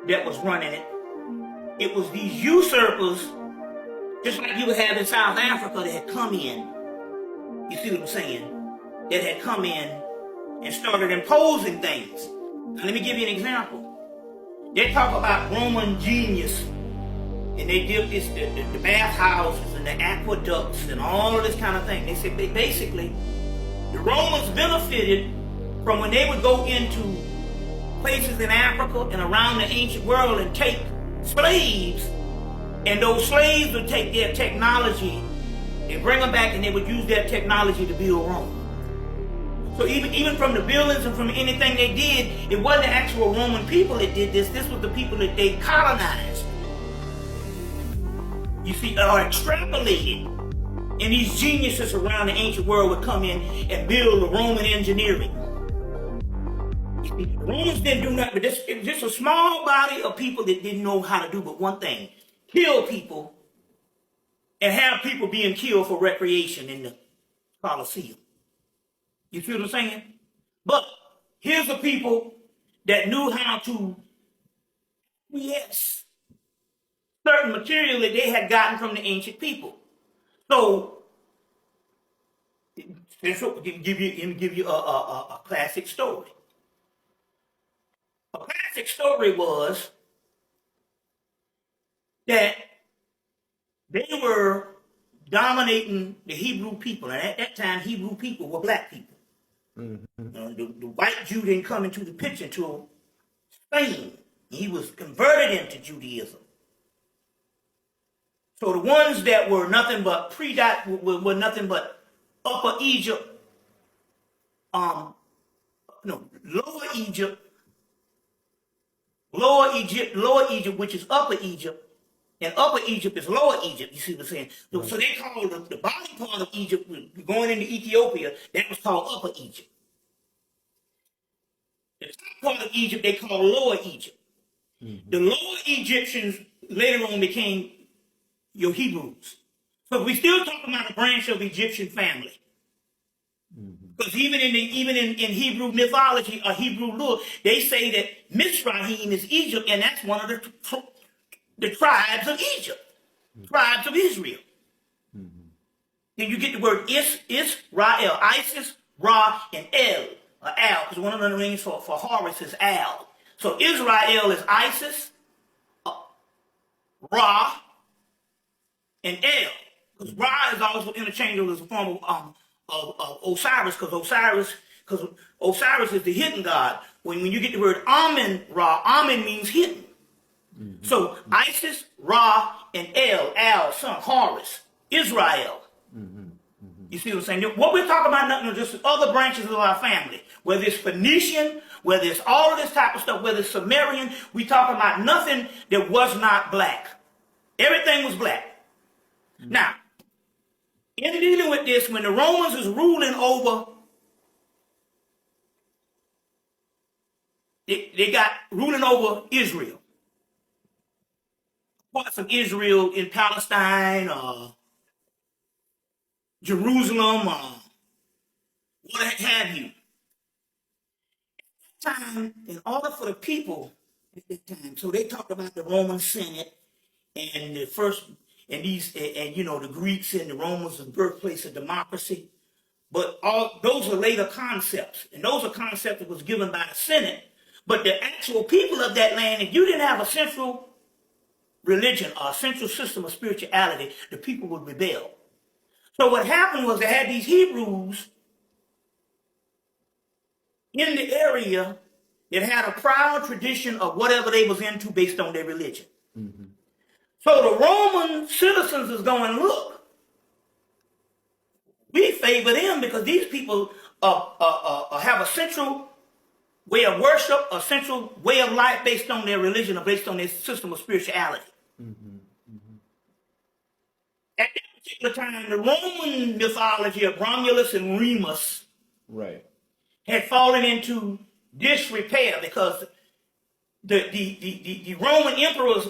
that was running it. It was these usurpers, just like you would have in South Africa, that had come in. You see what I'm saying? That had come in and started imposing things. Now, let me give you an example. They talk about Roman genius, and they did this, the bathhouses and the aqueducts and all of this kind of thing. They said basically the Romans benefited from when they would go into places in Africa and around the ancient world and take slaves, and those slaves would take their technology and bring them back, and they would use their technology to build Rome. So even from the buildings and from anything they did, it wasn't the actual Roman people that did this. This was the people that they colonized. You see, or extrapolated. And these geniuses around the ancient world would come in and build the Roman engineering. The Romans didn't do nothing, but it was just a small body of people that didn't know how to do but one thing: kill people and have people being killed for recreation in the Colosseum. You see what I'm saying? But here's the people that knew how to certain material that they had gotten from the ancient people. So, let me give you a classic story. A classic story was that they were dominating the Hebrew people, and at that time, Hebrew people were black people. The white Jew didn't come into the picture until Spain. He was converted into Judaism. So the ones that were nothing but were nothing but Upper Egypt, Lower Egypt, which is Upper Egypt, and Upper Egypt is Lower Egypt. You see what I'm saying? So they called the bottom part of Egypt, going into Ethiopia, that was called Upper Egypt. The top part of Egypt they called Lower Egypt. The Lower Egyptians later on became your Hebrews. So we still talking about a branch of Egyptian family. Because even in Hebrew mythology or Hebrew lore, they say that Mizraim is Egypt, and that's one of the tribes of Egypt, tribes of Israel. Then you get the word Israel, Isis, Ra, and El, or Al, because one of the names for Horus is Al. So Israel is Isis, Ra, and El. Because Ra is also interchangeable as a form of Osiris, because Osiris is the hidden god. When you get the word Amen Ra, Amen means hidden. So Isis, Ra, and El, Al, son, Horus, Israel. You see what I'm saying? What we're talking about, nothing, just other branches of our family. Whether it's Phoenician, whether it's all of this type of stuff, whether it's Sumerian, we talking about nothing that was not black. Everything was black. Now, in dealing with this, when the Romans was ruling over, they got ruling over Israel. Parts of Israel in Palestine, Jerusalem, what have you. At that time, in order for the people at that time, so they talked about the Roman Senate and the Greeks and the Romans, the birthplace of democracy. But all those are later concepts, and those are concepts that was given by the Senate. But the actual people of that land, if you didn't have a central religion or a central system of spirituality, the people would rebel. So what happened was they had these Hebrews in the area that had a proud tradition of whatever they was into based on their religion. So the Roman citizens is going, look, we favor them because these people have a central way of worship, a central way of life based on their religion or based on their system of spirituality. At that particular time, the Roman mythology of Romulus and Remus had fallen into disrepair because the Roman emperors